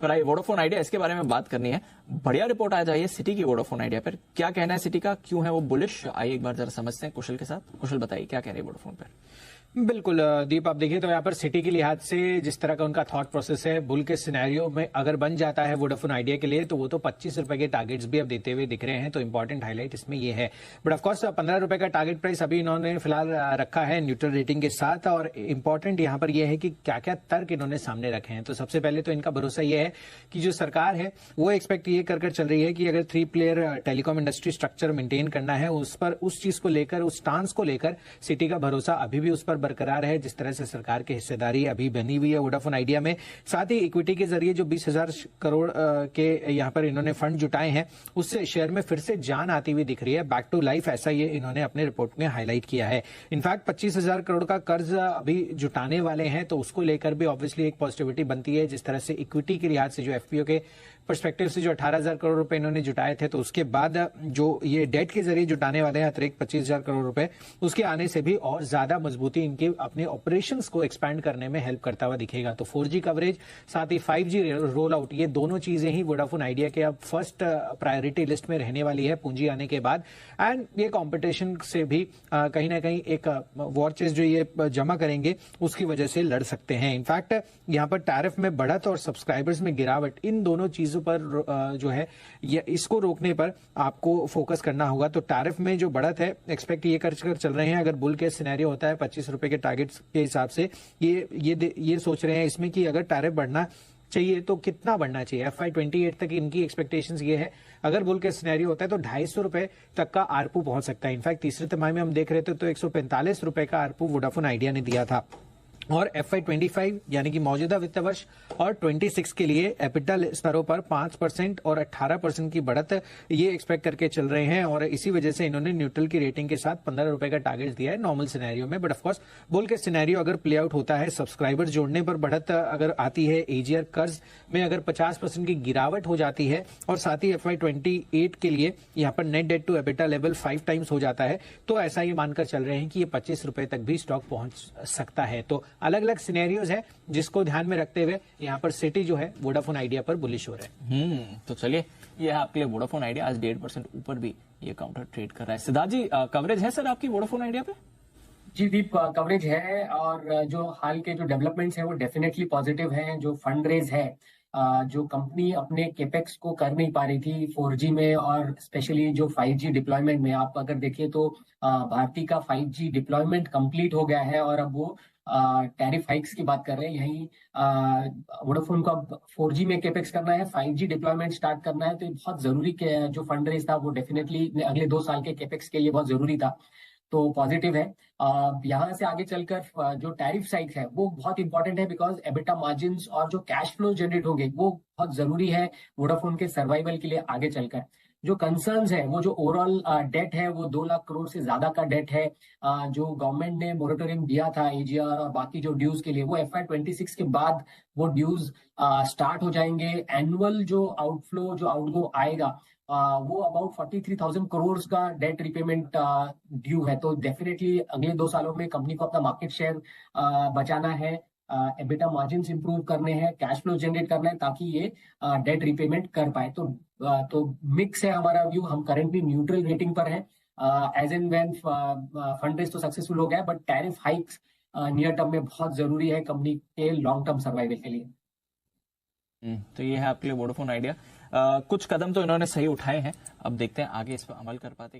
पर आई Vodafone idea, इसके बारे में बात करनी है। बढ़िया रिपोर्ट आ जाइए सिटी की वोडाफोन आइडिया पर, क्या कहना है सिटी का, क्यों है वो बुलिश? आइए एक बार जरा समझते हैं कुशल के साथ। कुशल बताइए क्या कह रही है वोडाफोन पर। बिल्कुल दीप, आप देखिए तो यहाँ पर सिटी के लिहाज से जिस तरह का उनका थॉट प्रोसेस है, बुल के सिनेरियो में अगर बन जाता है वोडाफोन आइडिया के लिए, तो वो तो 25 रुपए के टारगेट्स भी अब देते हुए दिख रहे हैं। तो इंपॉर्टेंट हाईलाइट इसमें ये है। बट ऑफकोर्स 15 रुपए का टारगेट प्राइस अभी इन्होंने फिलहाल रखा है न्यूट्रल रेटिंग के साथ। और इंपॉर्टेंट यहाँ पर यह है कि क्या क्या तर्क इन्होंने सामने रखे हैं। तो सबसे पहले तो इनका भरोसा यह है कि जो सरकार है वो एक्सपेक्ट ये कर चल रही है कि अगर 3 player telecom industry structure maintain करना है, उस पर उस चीज को लेकर, उस स्टांस को लेकर सिटी का भरोसा अभी भी उस पर बरकरार है, जिस तरह से सरकार की हिस्सेदारी अभी बनी हुई है वोडाफोन आइडिया में। साथ ही इक्विटी के जरिए जो 20,000 करोड़ के यहाँ पर इन्होंने फंड जुटाए हैं, उससे शेयर में फिर से जान आती हुई दिख रही है, बैक टू लाइफ, ऐसा ये इन्होंने अपने रिपोर्ट में हाईलाइट किया है। इनफैक्ट 25,000 करोड़ का कर्ज अभी जुटाने वाले हैं, तो उसको लेकर भी ऑब्वियसली एक पॉजिटिविटी बनती है। जिस तरह से इक्विटी के लिहाज से जो एफपीओ के पर्सपेक्टिव से जो 18,000 करोड़ रुपए इन्होंने जुटाए थे, तो उसके बाद जो ये डेट के जरिए जुटाने वाले हैं अतिरिक्त 25,000 करोड़ रुपए, उसके आने से भी और ज्यादा मजबूती इनके अपने ऑपरेशंस को एक्सपैंड करने में हेल्प करता हुआ दिखेगा। तो 4G कवरेज, साथ ही 5G रोल आउट, ये दोनों चीजें ही वोडाफोन आइडिया के अब फर्स्ट प्रायोरिटी लिस्ट में रहने वाली है पूंजी आने के बाद। एंड ये कॉम्पिटिशन से भी कहीं ना कहीं एक वॉर चेस्ट जो ये जमा करेंगे उसकी वजह से लड़ सकते हैं। इनफैक्ट यहाँ पर टैरिफ में बढ़त और सब्सक्राइबर्स में गिरावट, इन दोनों चीजों पर जो है इसको रोकने पर आपको फोकस करना होगा। तो टैरिफ में जो बढ़त है, एक्सपेक्ट ये कर चल रहे हैं, अगर बुल के सिनेरियो होता है 25 रुपए के टारगेट्स के हिसाब से, ये सोच रहे हैं इसमें कि अगर टैरिफ बढ़ना चाहिए तो कितना बढ़ना चाहिए। FY28 तक इनकी एक्सपेक्टेशंस ये है, अगर बुल के सिनेरियो होता है तो 250 रुपए तक का आरपू पहुंच सकता है। इनफैक्ट तीसरे तिमाही में हम देख रहे थे तो 145 रुपए का आरपू वोडाफोन आइडिया ने दिया था। और FY25 यानी कि मौजूदा वित्त वर्ष और 26 के लिए एबिटा स्तरों पर 5% और 18% की बढ़त ये एक्सपेक्ट करके चल रहे हैं। और इसी वजह से इन्होंने न्यूट्रल की रेटिंग के साथ 15 रुपए का टारगेट दिया है नॉर्मल सिनेरियो में। बट ऑफकोर्स बुल के सिनेरियो अगर प्ले आउट होता है, सब्सक्राइबर जोड़ने पर बढ़त अगर आती है, एजीआर कर्ज में अगर 50% की गिरावट हो जाती है, और साथ ही FY28 के लिए यहाँ पर net debt to EBITDA level 5 times हो जाता है, तो ऐसा ये मानकर चल रहे हैं कि ये 25 रुपए तक भी स्टॉक पहुंच सकता है। तो अलग अलग सिनेरियोज है जिसको ध्यान में रखते हुए यहाँ पर सिटी जो है वोडाफोन आइडिया पर बुलिश हो रहे हैं। तो चलिए, ये है आपके लिए वोडाफोन आइडिया। आज 1.5% ऊपर भी ये काउंटर ट्रेड कर रहा है। सिद्धार्थ जी, कवरेज है सर आपकी वोडाफोन आइडिया पे? जी दीप, कवरेज है, और जो हाल के जो डेवलपमेंट्स हैं वो डेफिनेटली पॉजिटिव हैं। जो फंड रेज है, जो कंपनी अपने केपेक्स को कर नहीं पा रही थी 4G में, और स्पेशली जो 5G डिप्लॉयमेंट में, आप अगर देखिए तो भारती का 5G डिप्लॉयमेंट कंप्लीट हो गया है, और अब वो टैरिफ हाइक्स की बात कर रहे हैं। यही वोडाफोन को अब 4G में केपेक्स करना है, 5G डिप्लॉयमेंट स्टार्ट करना है, तो ये बहुत जरूरी जो फंड रेज था वो डेफिनेटली अगले 2 साल के केपेक्स के लिए बहुत जरूरी था। तो पॉजिटिव है। यहाँ से आगे चलकर जो टैरिफ साइड है वो बहुत इंपॉर्टेंट है, बिकॉज एबिटा मार्जिन्स और जो कैश फ्लो जनरेट होंगे वो बहुत जरूरी है वोडाफोन के सर्वाइवल के लिए आगे चलकर। जो कंसर्न्स है, वो जो ओवरऑल डेट है वो 2 लाख करोड़ से ज्यादा का डेट है। जो गवर्नमेंट ने मोरेटोरियम दिया था एजीआर और बाकी जो ड्यूज के लिए, वो FY26 के बाद वो ड्यूज स्टार्ट हो जाएंगे। एनुअल जो आउटफ्लो, जो आउटगो आएगा, वो अबाउट 43,000 करोड़ का डेट रिपेमेंट ड्यू है। तो डेफिनेटली अगले 2 सालों में कंपनी को अपना मार्केट शेयर बचाना है, एबिटा मार्जिन्स इंप्रूव करने हैं, कैश फ्लो जनरेट करना है, ताकि ये डेट रिपेमेंट कर पाए। तो मिक्स है हमारा व्यू। हम करेंटली न्यूट्रल रेटिंग पर है, as and when fund raise तो सक्सेसफुल हो गया, but tariff hikes near term में बहुत जरूरी है कंपनी के लॉन्ग टर्म सर्वाइवल के लिए। तो ये है आपके लिए वोडाफोन आइडिया। कुछ कदम तो इन्होंने सही उठाए हैं, अब देखते हैं आगे इस पर अमल कर पाते कि